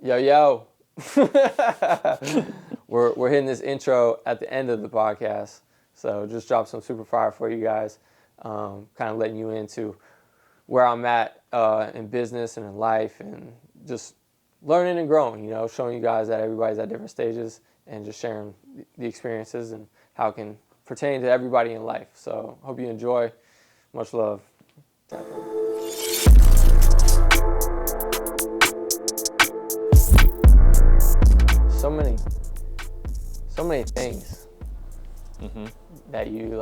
Yo. We're hitting this intro at the end of the podcast. So just drop some super fire for you guys. Kind of letting you into where I'm at in business and in life, and just learning and growing, showing you guys that everybody's at different stages and just sharing the experiences and how it can pertain to everybody in life. So hope you enjoy. Much love. So many things that you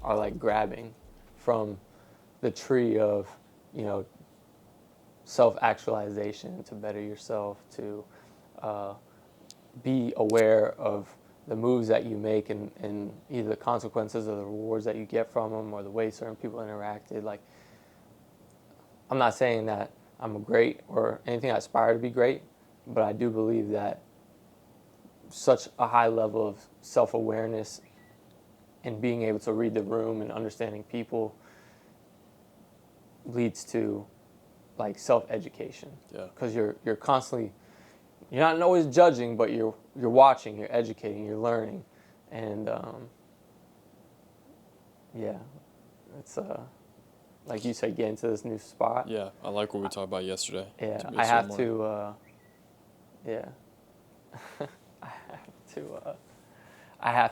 are grabbing from the tree of, self-actualization, to better yourself, to be aware of the moves that you make and either the consequences or the rewards that you get from them, or the way certain people interacted. Like, I'm not saying that I'm great or anything. I aspire to be great, but I do believe that such a high level of self-awareness and being able to read the room and understanding people leads to self-education. Yeah. Because you're constantly, you're not always judging, but you're watching, you're educating, you're learning, and it's like you said, get into this new spot. Yeah, I like what we talked about yesterday. Yeah, I have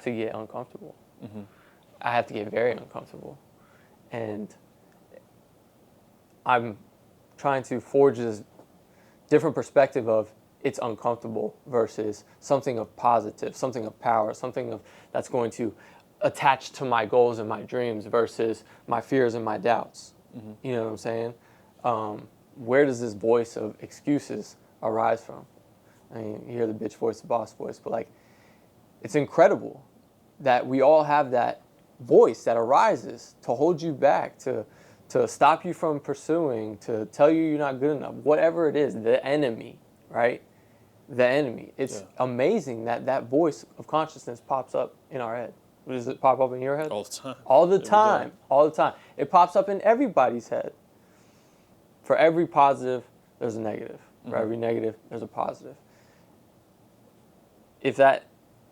to get uncomfortable. Mm-hmm. I have to get very uncomfortable. And I'm trying to forge this different perspective of it's uncomfortable versus something of positive, something of power, something that's going to attach to my goals and my dreams versus my fears and my doubts. Mm-hmm. You know what I'm saying? Where does this voice of excuses arise from? I mean, you hear the bitch voice, the boss voice, but it's incredible that we all have that voice that arises to hold you back, to stop you from pursuing, to tell you you're not good enough, whatever it is, the enemy, right? The enemy. It's amazing that voice of consciousness pops up in our head. Does it pop up in your head? All the time. All the time. All the time. It pops up in everybody's head. For every positive, there's a negative. For every negative, there's a positive. If that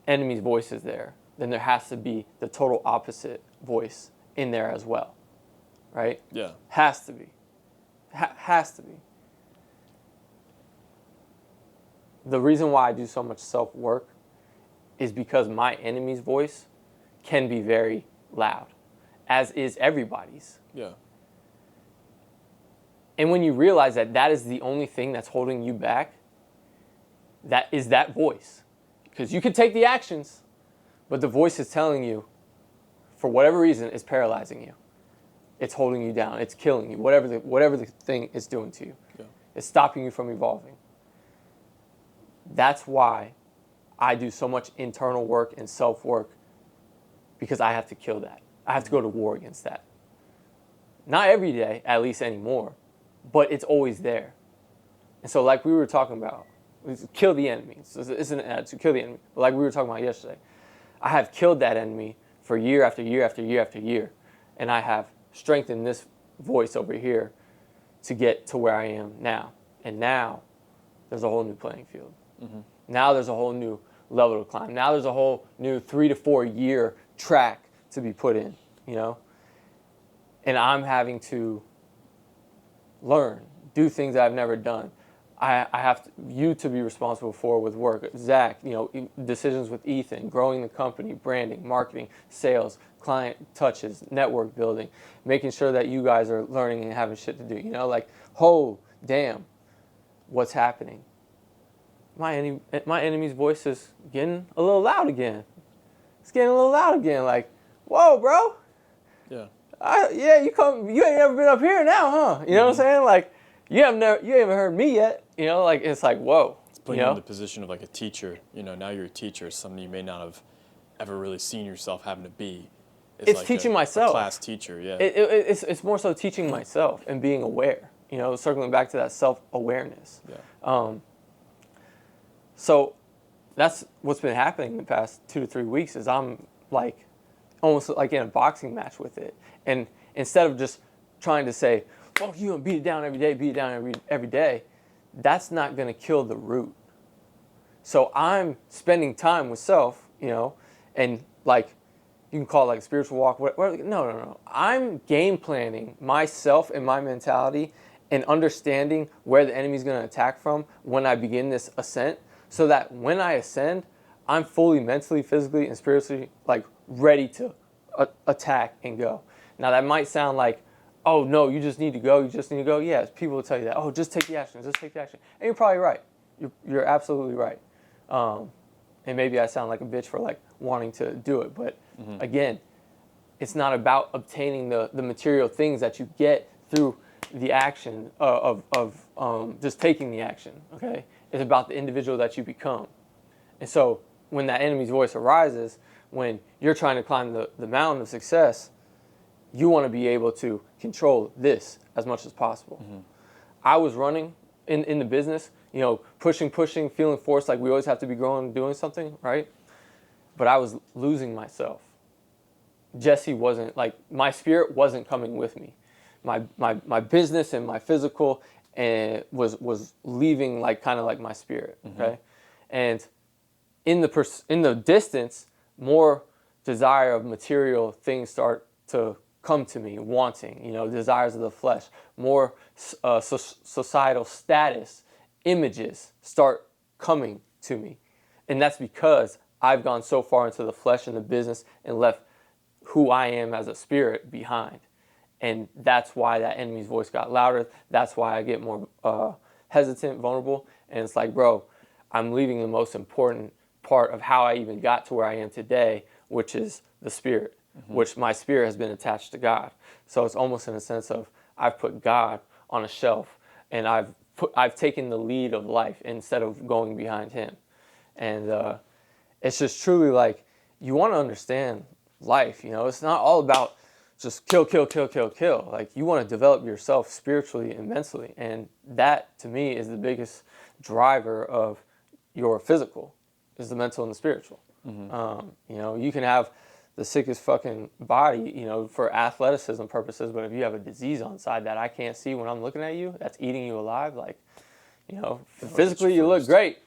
enemy's voice is there, then there has to be the total opposite voice in there as well, right? Yeah. Has to be. Has to be. The reason why I do so much self-work is because my enemy's voice can be very loud, as is everybody's. Yeah. And when you realize that is the only thing that's holding you back, that is that voice. Because you can take the actions, but the voice is telling you, for whatever reason, is paralyzing you. It's holding you down. It's killing you. Whatever the thing is doing to you. Yeah. It's stopping you from evolving. That's why I do so much internal work and self-work, because I have to kill that. I have to go to war against that. Not every day, at least anymore, but it's always there. And so like we were talking about, kill the enemy. So it's an ad to kill the enemy. But like we were talking about yesterday, I have killed that enemy for year after year after year after year. And I have strengthened this voice over here to get to where I am now. And now there's a whole new playing field. Mm-hmm. Now there's a whole new level to climb. Now there's a whole new 3 to 4 year track to be put in, And I'm having to learn, do things that I've never done. I have you to be responsible for with work. Zach, decisions with Ethan, growing the company, branding, marketing, sales, client touches, network building, making sure that you guys are learning and having shit to do. Oh, damn, what's happening? My enemy's voice is getting a little loud again. It's getting a little loud again. Like, whoa, bro. Yeah. You ain't never been up here now, huh? You know what I'm saying? Like, you haven't heard me yet. It's like, whoa. It's putting you in the position of like a teacher. Now you're a teacher, something you may not have ever really seen yourself having to be. It's like teaching myself. A class teacher, yeah. It's more so teaching myself and being aware. Circling back to that self-awareness. Yeah. So that's what's been happening the past 2 to 3 weeks is I'm almost like in a boxing match with it. And instead of just trying to say, oh, you're going to beat it down every day, every day, that's not going to kill the root. So I'm spending time with self, and like, you can call it like a spiritual walk. No. I'm game planning myself and my mentality and understanding where the enemy's going to attack from when I begin this ascent, so that when I ascend, I'm fully mentally, physically, and spiritually like ready to attack and go. Now that might sound like, oh no, you just need to go. You just need to go. Yes, people will tell you that. Oh, just take the action. Just take the action. And you're probably right. You're absolutely right. And maybe I sound like a bitch for like wanting to do it, but again, it's not about obtaining the material things that you get through the action of just taking the action. Okay, it's about the individual that you become. And so when that enemy's voice arises, when you're trying to climb the mountain of success, you want to be able to control this as much as possible. I was running in the business, pushing, feeling forced, like we always have to be growing, doing something, right? But I was losing myself. Jesse wasn't, like, my spirit wasn't coming with me. My business and my physical was leaving, like, kind of like my spirit, okay? And in the distance, more desire of material things start to come to me, wanting, desires of the flesh, more societal status, images start coming to me. And that's because I've gone so far into the flesh and the business and left who I am as a spirit behind. And that's why that enemy's voice got louder. That's why I get more hesitant, vulnerable. And it's like, bro, I'm leaving the most important part of how I even got to where I am today, which is the spirit, which my spirit has been attached to God. So it's almost in a sense of I've put God on a shelf and I've taken the lead of life instead of going behind him. And it's just truly like, you want to understand life, it's not all about just kill. Like, you want to develop yourself spiritually and mentally. And that, to me, is the biggest driver of your physical, is the mental and the spiritual. You can have the sickest fucking body, for athleticism purposes, but if you have a disease on side that I can't see when I'm looking at you, that's eating you alive, like, physically you look great,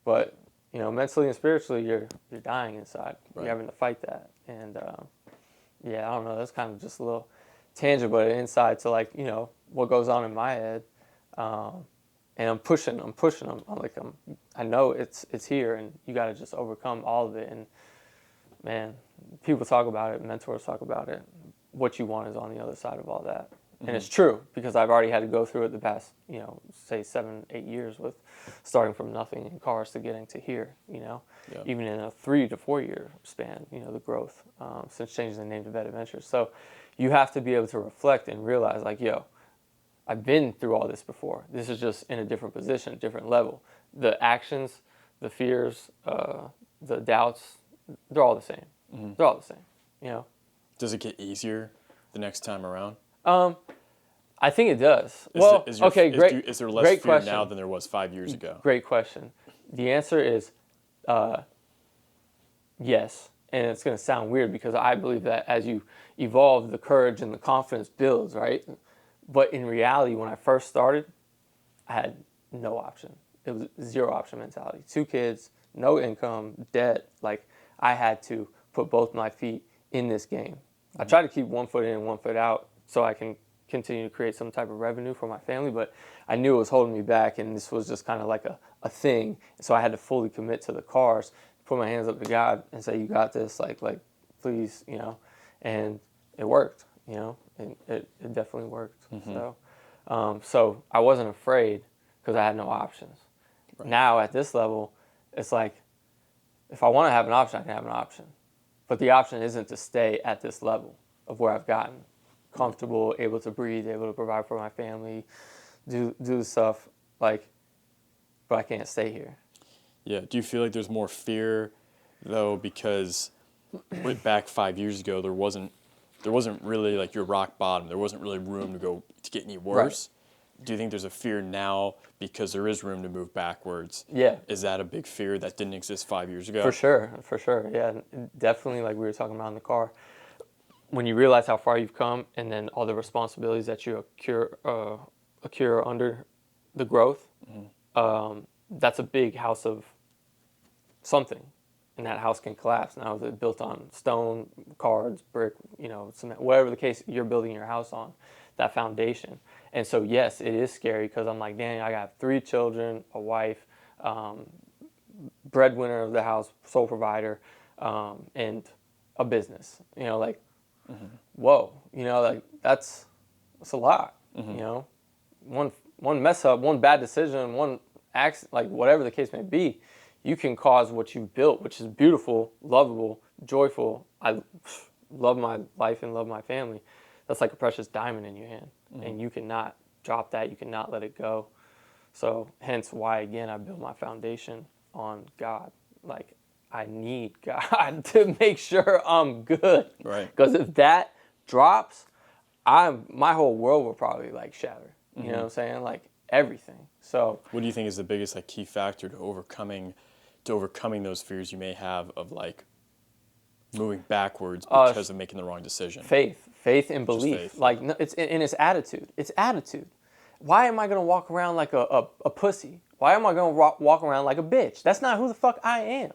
but, mentally and spiritually you're dying inside. Right. You're having to fight that. And I don't know, that's kind of just a little tangent, but an insight to, like, what goes on in my head. And I'm pushing. I know it's here, and you got to just overcome all of it. And man, people talk about it, mentors talk about it. What you want is on the other side of all that. And it's true, because I've already had to go through it the past, say 7-8 years, with starting from nothing in cars to getting to here, even in a 3 to 4 year span, the growth since changing the name to Vet Adventures. So you have to be able to reflect and realize, like, I've been through all this before. This is just in a different position, a different level. The actions, the fears, the doubts, they're all the same. They're all the same, Does it get easier the next time around? I think it does. Great. Is there less great fear question. now than there was 5 years ago? Great question. The answer is yes. And it's going to sound weird, because I believe that as you evolve, the courage and the confidence builds, right? But in reality, when I first started, I had no option. It was zero option mentality. 2 kids, no income, debt. Like, I had to put both my feet in this game. I tried to keep one foot in and one foot out so I can continue to create some type of revenue for my family, but I knew it was holding me back, and this was just kind of like a thing. So I had to fully commit to the cars, put my hands up to God and say, you got this, like please, and it worked, it definitely worked. So I wasn't afraid because I had no options. Right. Now at this level, it's like, if I want to have an option, I can have an option. But the option isn't to stay at this level of where I've gotten comfortable, able to breathe, able to provide for my family, do the stuff, but I can't stay here. Yeah. Do you feel like there's more fear, though, because back 5 years ago there wasn't really, like, your rock bottom. There wasn't really room to get any worse. Right. Do you think there's a fear now because there is room to move backwards? Yeah. Is that a big fear that didn't exist 5 years ago? For sure. Yeah, definitely, like we were talking about in the car. When you realize how far you've come, and then all the responsibilities that you accrue under the growth, that's a big house of something, and that house can collapse. Now, is it built on stone, cards, brick, cement, whatever the case you're building your house on, that foundation. And so, yes, it is scary because I'm like, dang, I got 3 children, a wife, breadwinner of the house, sole provider, and a business. Whoa, that's a lot. One mess up, one bad decision, one accident, like whatever the case may be, you can cause what you built, which is beautiful, lovable, joyful. I love my life and love my family. That's like a precious diamond in your hand, and you cannot drop that. You cannot let it go. So hence why, again, I build my foundation on God. Like, I need God to make sure I'm good. Right. Because if that drops, my whole world will probably like shatter. You know what I'm saying? Like everything. So what do you think is the biggest like key factor to overcoming those fears you may have of like moving backwards because of making the wrong decision? Faith and belief. Faith. Like, no, it's attitude. It's attitude. Why am I gonna walk around like a pussy? Why am I gonna walk around like a bitch? That's not who the fuck I am.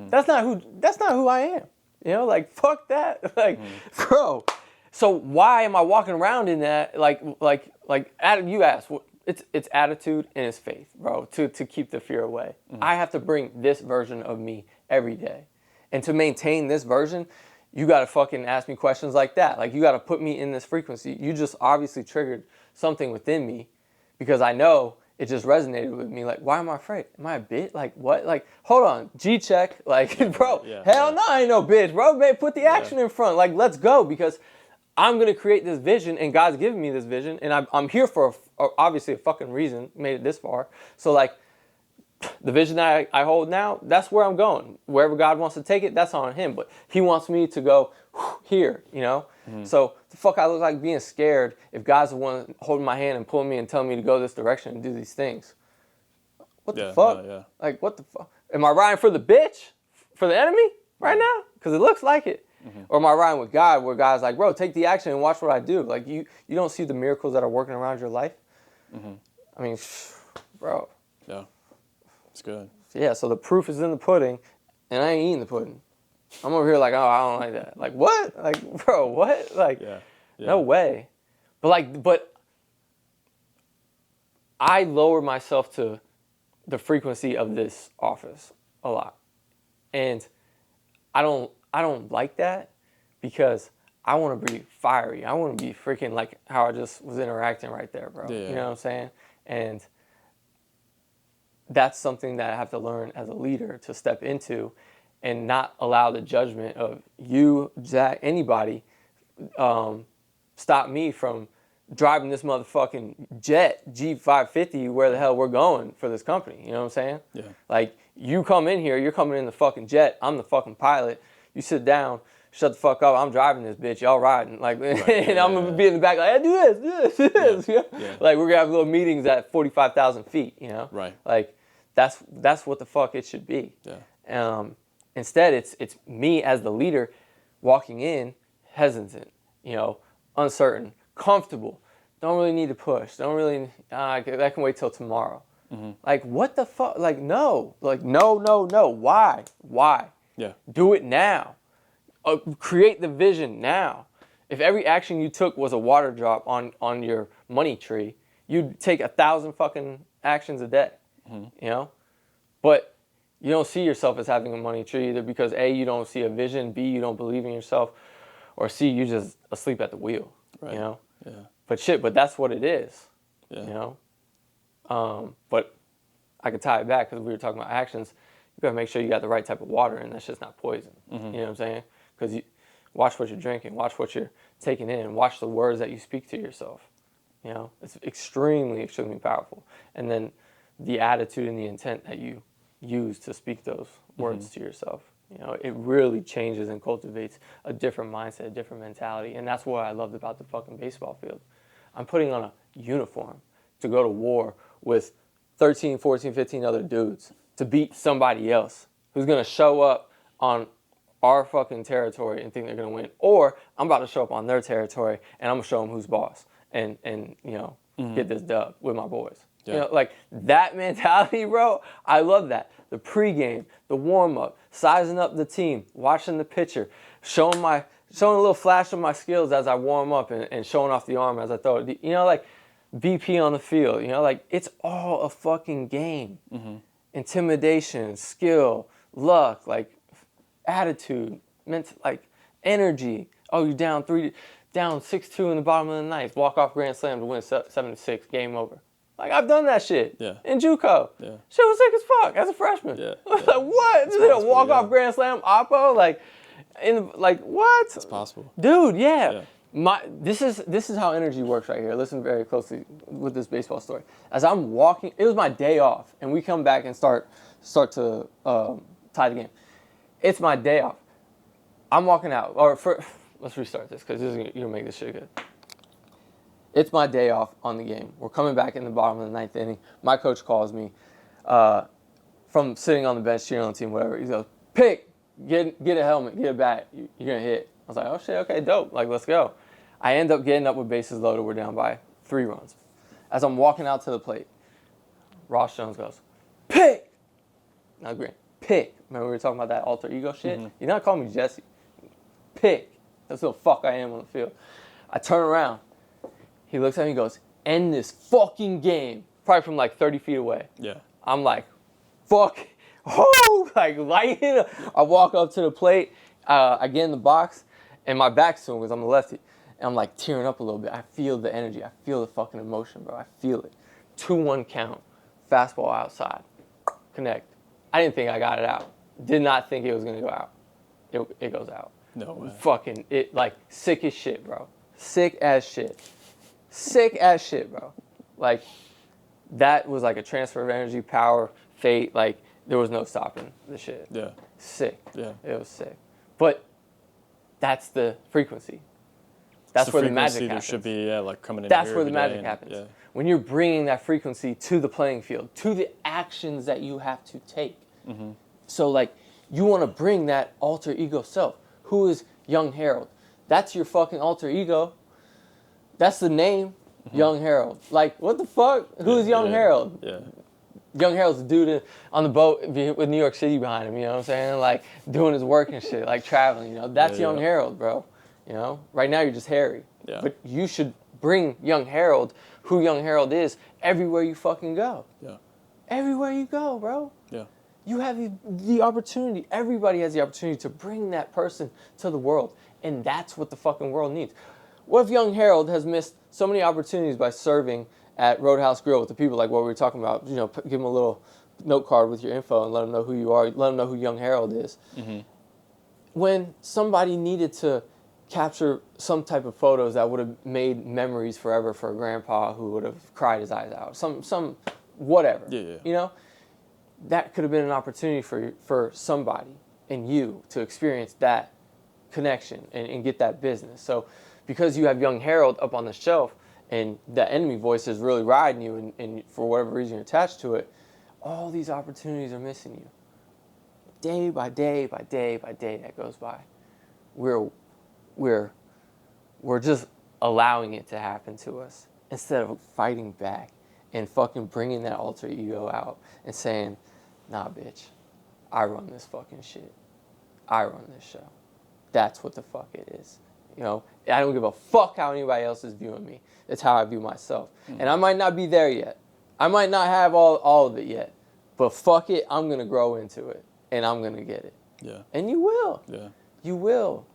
That's not who I am. Like, fuck that. Like, bro. So why am I walking around in that? Like you asked. It's attitude and it's faith, bro. To keep the fear away. I have to bring this version of me every day, and to maintain this version, you got to fucking ask me questions like that. Like, you got to put me in this frequency. You just obviously triggered something within me, because I know it just resonated with me. Like, why am I afraid? Am I a bitch? Like, what? Like, hold on. G-check. Like, bro, hell no, I ain't no bitch, bro. Man, put the action in front. Like, let's go, because I'm going to create this vision, and God's giving me this vision, and I'm here for, obviously, a fucking reason. Made it this far. So, like, the vision that I hold now, that's where I'm going. Wherever God wants to take it, that's on him. But he wants me to go here, So the fuck I look like being scared if God's the one holding my hand and pulling me and telling me to go this direction and do these things. What the fuck? Like, what the fuck? Am I riding for the bitch? For the enemy right now? Because it looks like it. Or am I riding with God, where God's like, bro, take the action and watch what I do? Like, you don't see the miracles that are working around your life? I mean, bro. Yeah. It's good. Yeah, so the proof is in the pudding, and I ain't eating the pudding. I'm over here like, oh, I don't like that. Like, what? Like, bro, what? Like, no way. But I lower myself to the frequency of this office a lot. And I don't like that, because I want to be fiery. I want to be freaking like how I just was interacting right there, bro. Yeah. You know what I'm saying? And that's something that I have to learn as a leader to step into, and not allow the judgment of you, Zach, anybody, stop me from driving this motherfucking jet G550 where the hell we're going for this company. You know what I'm saying? Yeah. Like, you come in here, you're coming in the fucking jet. I'm the fucking pilot. You sit down, shut the fuck up. I'm driving this bitch. Y'all riding. Like, and I'm going to be in the back like, hey, do this. Yeah. Like, we're going to have little meetings at 45,000 feet, Right. Like, that's what the fuck it should be. Yeah. Instead, it's me as the leader walking in, hesitant, uncertain, comfortable. Don't really need to push. Don't really, that can wait till tomorrow. Like, what the fuck? Like, no. Like, no. Why? Yeah. Do it now. Create the vision now. If every action you took was a water drop on your money tree, you'd take 1,000 fucking actions a day. But you don't see yourself as having a money tree, either because A, you don't see a vision, B, you don't believe in yourself, or C, you're just asleep at the wheel. Right. Yeah. But that's what it is. Yeah. But I could tie it back, because we were talking about actions. You gotta make sure you got the right type of water, and that's just not poison. You know what I'm saying? Because you watch what you're drinking, watch what you're taking in, watch the words that you speak to yourself. It's extremely, extremely powerful. And then the attitude and the intent that you use to speak those words to yourself. It really changes and cultivates a different mindset, a different mentality. And that's what I loved about the fucking baseball field. I'm putting on a uniform to go to war with 13, 14, 15 other dudes to beat somebody else who's going to show up on our fucking territory and think they're going to win. Or I'm about to show up on their territory and I'm going to show them who's boss and get this dub with my boys. You know, like that mentality, bro. I love that. The pregame, the warm up, sizing up the team, watching the pitcher, showing a little flash of my skills as I warm up and showing off the arm as I throw it. You know, like BP on the field. You know, like it's all a fucking game. Intimidation, skill, luck, like attitude, like energy. Oh, you're down 6-2 in the bottom of the ninth. Walk off grand slam to win 7-6. Game over. Like I've done that shit. Yeah. In JUCO. Yeah. Shit was sick as fuck as a freshman. Yeah. I was like, what? Just hit a walk off grand slam oppo? Like, what? It's possible. Dude, yeah. This is how energy works right here. Listen very closely with this baseball story. As I'm walking, it was my day off, and we come back and start to tie the game. It's my day off. I'm walking out. Let's restart this because you're gonna make this shit good. It's my day off on the game. We're coming back in the bottom of the ninth inning. My coach calls me from sitting on the bench cheering on the team, whatever. He goes, "Pick, get a helmet, get a bat. You're gonna hit." I was like, "Oh shit, okay, dope. Like, let's go." I end up getting up with bases loaded. We're down by 3 runs. As I'm walking out to the plate, Ross Jones goes, "Pick." Now, Grant, pick. Remember we were talking about that alter ego shit? You're not calling me Jesse. Pick. That's who the fuck I am on the field. I turn around. He looks at me and goes, "End this fucking game." Probably from like 30 feet away. Yeah. I'm like, fuck. Oh, like lighting up. I walk up to the plate. I get in the box, and my back's to him because I'm a lefty. And I'm like tearing up a little bit. I feel the energy. I feel the fucking emotion, bro. I feel it. 2-1 count. Fastball outside. Connect. I didn't think I got it out. Did not think it was going to go out. It goes out. No way. Fucking, like, sick as shit, bro. Sick as shit. Sick as shit, bro. Like, that was like a transfer of energy, power, fate. Like, there was no stopping the shit. Yeah. Sick. Yeah. It was sick. But that's the frequency. That's where the magic happens. There should be, like coming in. That's where the magic happens. Yeah. When you're bringing that frequency to the playing field, to the actions that you have to take. So, like, you want to bring that alter ego self. Who is Young Harold? That's your fucking alter ego. That's the name, Young Harold. Like, what the fuck? Who is Young Harold? Yeah. Young Harold's the dude on the boat with New York City behind him, you know what I'm saying? Like, doing his work and shit, like traveling, you know? That's Young Harold, bro. You know? Right now, you're just Harry. Yeah. But you should bring Young Harold, who Young Harold is, everywhere you fucking go. Yeah. Everywhere you go, bro. Yeah. You have the opportunity. Everybody has the opportunity to bring that person to the world. And that's what the fucking world needs. What if Young Harold has missed so many opportunities by serving at Roadhouse Grill with the people like what we were talking about? You know, give them a little note card with your info and let them know who you are. Let them know who Young Harold is. When somebody needed to capture some type of photos that would have made memories forever for a grandpa who would have cried his eyes out. Some whatever. Yeah. You know? That could have been an opportunity for somebody and you to experience that connection and get that business. So because you have Young Harold up on the shelf and the enemy voice is really riding you and for whatever reason you're attached to it, all these opportunities are missing you. Day by day by day by day that goes by. We're just allowing it to happen to us instead of fighting back and fucking bringing that alter ego out and saying, "Nah, bitch, I run this fucking shit. I run this show. That's what the fuck it is." You know, I don't give a fuck how anybody else is viewing me. It's how I view myself. And I might not be there yet. I might not have all of it yet. But fuck it, I'm going to grow into it. And I'm going to get it. Yeah. And you will. Yeah. You will.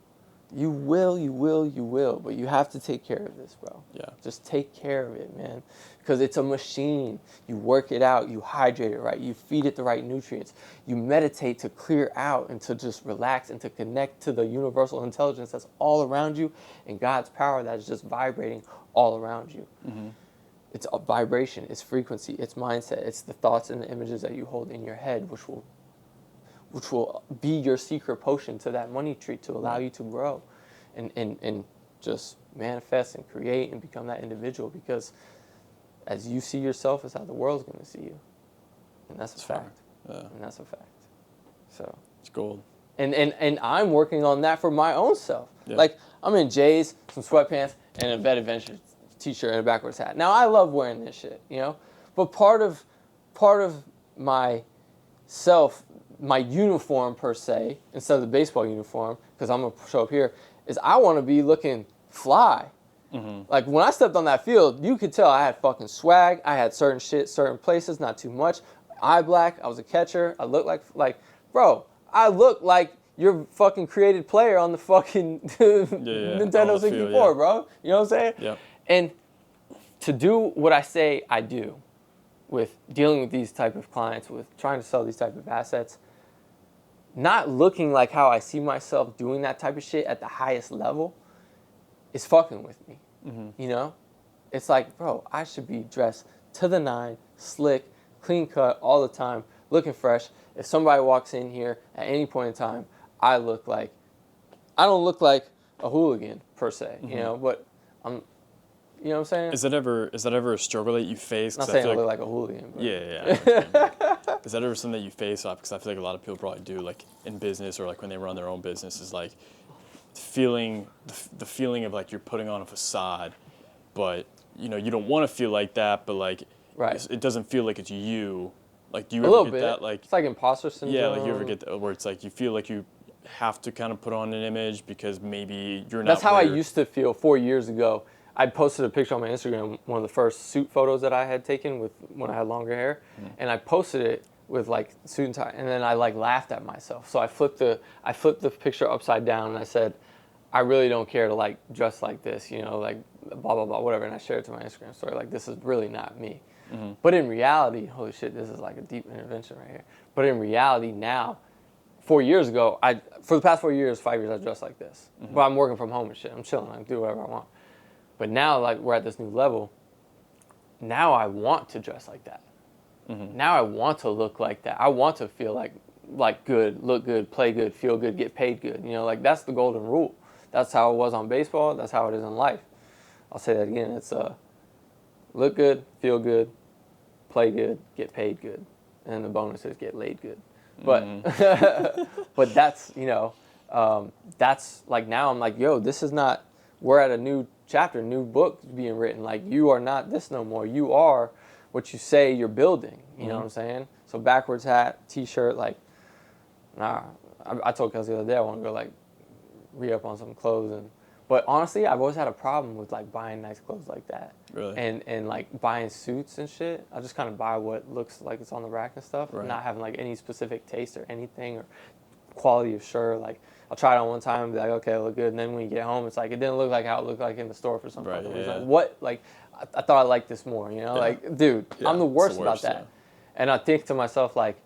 You will. But you have to take care of this, bro. Yeah. Just take care of it, man. Because it's a machine. You work it out. You hydrate it right. You feed it the right nutrients. You meditate to clear out and to just relax and to connect to the universal intelligence that's all around you and God's power that is just vibrating all around you. It's a vibration. It's frequency. It's mindset. It's the thoughts and the images that you hold in your head, which will be your secret potion to that money tree to allow you to grow and just manifest and create and become that individual, because as you see yourself is how the world's going to see you. And that's a fact. Yeah. And that's a fact. So it's gold. And I'm working on that for my own self. Yeah. Like, I'm in J's, some sweatpants, and a Vet Adventure t-shirt and a backwards hat. Now, I love wearing this shit, you know? But part of myself, my uniform per se, instead of the baseball uniform, because I'm gonna show up here, is I want to be looking fly. Like when I stepped on that field, you could tell I had fucking swag. I had certain shit, certain places, not too much. Eye black. I was a catcher. I looked like, bro. I look like your fucking created player on the fucking Nintendo 64, field, yeah. bro. You know what I'm saying? Yep. And to do what I say I do, with dealing with these type of clients, with trying to sell these type of assets, not looking like how I see myself doing that type of shit at the highest level, is fucking with me. You know? It's like, bro, I should be dressed to the nine, slick, clean cut all the time, looking fresh. If somebody walks in here at any point in time, I don't look like a hooligan per se, you know, but I'm, you know what I'm saying? Is that ever a struggle that you face? Not saying I look like a hooligan. But. Yeah. Is that ever something that you face off? Because I feel like a lot of people probably do, like in business or like when they run their own business, is like the feeling of like you're putting on a facade, but you know you don't want to feel like that, but like it doesn't feel like it's you. Like do you ever get that? Like it's like imposter syndrome. Yeah, like you ever get that where it's like you feel like you have to kind of put on an image because maybe you're not. That's how I used to feel 4 years ago. I posted a picture on my Instagram, one of the first suit photos that I had taken with when I had longer hair, and I posted it with like suit and tie, and then I like laughed at myself. So I flipped the picture upside down and I said, I really don't care to like dress like this, you know, like blah blah blah whatever, and I shared it to my Instagram story like this is really not me. But in reality, holy shit, this is like a deep intervention right here. But in reality now, 4 years ago, for the past 4 years, 5 years, I dressed like this. But I'm working from home and shit. I'm chilling. I can do whatever I want. But now, like, we're at this new level. Now I want to dress like that. Now I want to look like that. I want to feel like good, look good, play good, feel good, get paid good. You know, like, that's the golden rule. That's how it was on baseball. That's how it is in life. I'll say that again. It's look good, feel good, play good, get paid good. And then the bonus is get laid good. But but that's, you know, that's like now I'm like, yo, this is not, we're at a new chapter, new book being written. Like, you are not this no more. You are what you say you're building. You know what I'm saying? So backwards hat, t-shirt, like, nah. I told Kelsey the other day I want to go like re-up on some clothes. But honestly, I've always had a problem with like buying nice clothes like that. Really? And like buying suits and shit. I just kind of buy what looks like it's on the rack and stuff. Right. Not having like any specific taste or anything or quality of shirt. Like, I'll try it on one time and be like, okay, it look good. And then when you get home, it's like, it didn't look like how it looked like in the store for some fucking reason. Like, what? Like, I thought I liked this more, you know? Like, dude, I'm the worst about that. Yeah. And I think to myself, like,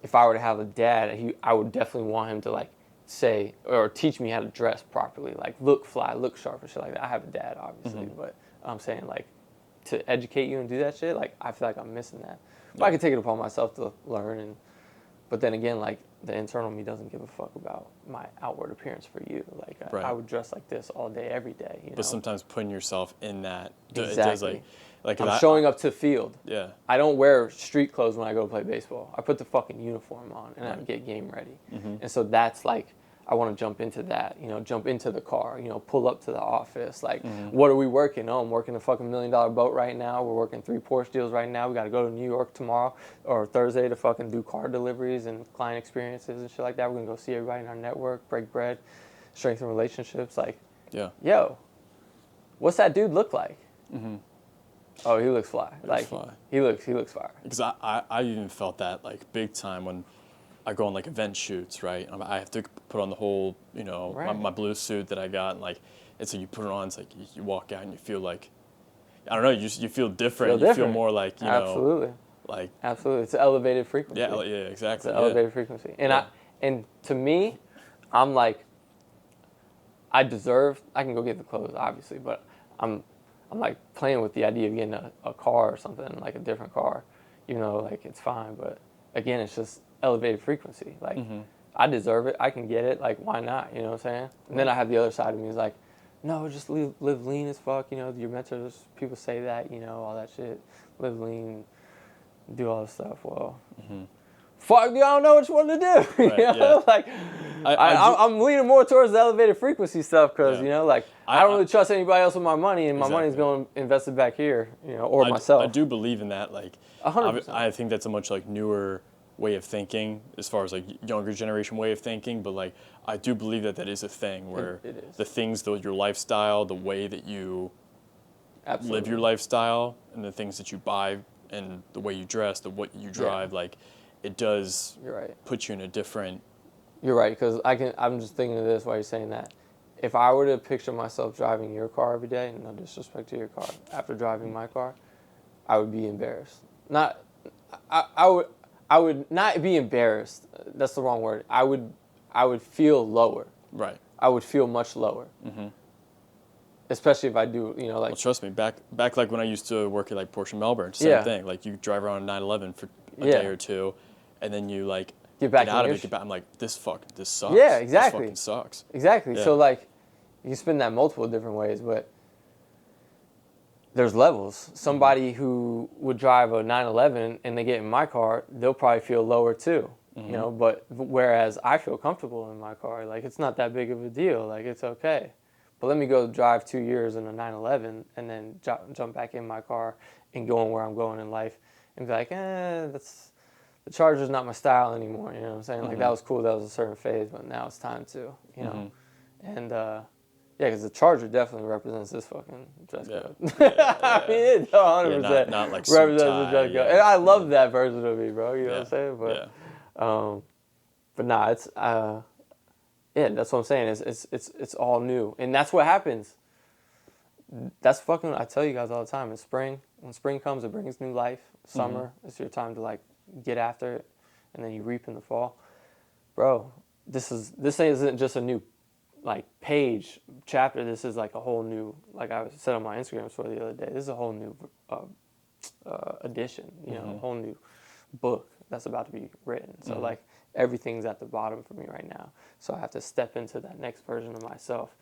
if I were to have a dad, I would definitely want him to, like, say or teach me how to dress properly. Like, look fly, look sharp and shit like that. I have a dad, obviously. But I'm saying, like, to educate you and do that shit, like, I feel like I'm missing that. But I can take it upon myself to learn. But then again, like, the internal me doesn't give a fuck about my outward appearance for you. Like, I would dress like this all day, every day. You know? But sometimes putting yourself in that, exactly. It does like I'm showing up to the field. Yeah. I don't wear street clothes when I go to play baseball. I put the fucking uniform on and I get game ready. And so that's like, I want to jump into that, you know, jump into the car, you know, pull up to the office. Like, what are we working? Oh, I'm working a fucking $1 million boat right now. We're working 3 Porsche deals right now. We got to go to New York tomorrow or Thursday to fucking do car deliveries and client experiences and shit like that. We're going to go see everybody in our network, break bread, strengthen relationships. Like, yo, what's that dude look like? Oh, he looks fly. He looks fire. Because I even felt that, like, big time when I go on like event shoots, right? I have to put on the whole, you know, my blue suit that I got, and like, it's like you put it on, it's like you walk out and you feel like, I don't know, you feel different. You feel more like, you know, like absolutely, it's an elevated frequency. Yeah, exactly. It's an elevated frequency, and and to me, I'm like, I can go get the clothes, obviously, but I'm like playing with the idea of getting a car or something, like a different car, you know, like it's fine, but again, it's just elevated frequency. Like, I deserve it. I can get it. Like, why not? You know what I'm saying? And then I have the other side of me is like, no, just live lean as fuck. You know, your mentors, people say that, you know, all that shit. Live lean, do all this stuff. Well, fuck, I don't know which one to do. You know? Like, I'm leaning more towards the elevated frequency stuff because, you know, like, I don't really trust anybody else with my money, and my money's going invested back here, you know, or myself. I do believe in that. Like, 100%. I think that's a much, like, newer way of thinking as far as, like, younger generation way of thinking. But, like, I do believe that that is a thing where it is. the things, your lifestyle, the way that you Absolutely. live your lifestyle, and the things that you buy, and the way you dress, what you drive, like, it does You're right. put you in a different... You're right, because I'm just thinking of this while you're saying that. If I were to picture myself driving your car every day, no disrespect to your car, after driving my car, I would be embarrassed. I would not be embarrassed. That's the wrong word. I would feel lower. Right. I would feel much lower. Mm-hmm. Especially if I do, you know, like... Well, trust me, back like when I used to work at, like, Porsche Melbourne, same thing. Like, you drive around a 911 for a day or two, and then you, like, get out of it, I'm like, this sucks. Yeah, exactly. This fucking sucks. Exactly. Yeah. So, like, you can spin that multiple different ways, but there's levels. Somebody who would drive a 911 and they get in my car, they'll probably feel lower too, you know, but whereas I feel comfortable in my car, like, it's not that big of a deal, like, it's okay. But let me go drive 2 years in a 911 and then jump back in my car and going where I'm going in life and be like, the Charger's not my style anymore, you know what I'm saying? Like, that was cool, that was a certain phase, but now it's time to, you know. And, yeah, because the Charger definitely represents this fucking dress code. I mean, it 100% not like represents suit, the dress code. tie, And I love that version of me, bro, you know what I'm saying? But nah, it's... yeah, that's what I'm saying. It's all new, and that's what happens. That's fucking. I tell you guys all the time. In spring, when spring comes, it brings new life. Summer, it's your time to, like, get after it, and then you reap in the fall, bro. This isn't just a new, like, page chapter. This is like a whole new. Like I said on my Instagram story the other day. This is a whole new edition. You know, a whole new book that's about to be written. So like, everything's at the bottom for me right now. So I have to step into that next version of myself.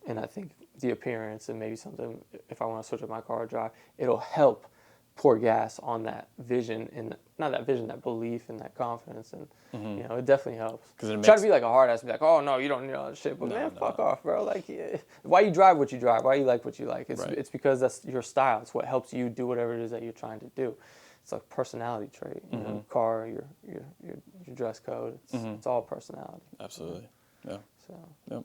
And I think the appearance and maybe something, if I want to switch up my car or drive, it'll help pour gas on that vision, and not that vision, that belief and that confidence. And, you know, it definitely helps. Try to be like a hard ass, be like, oh, no, you don't need all that shit. But fuck off, bro. Like, why you drive what you drive? Why you like what you like? It's because that's your style. It's what helps you do whatever it is that you're trying to do. It's like personality trait, you know, car, your dress code. It's all personality. Absolutely. Yeah. So. Yep.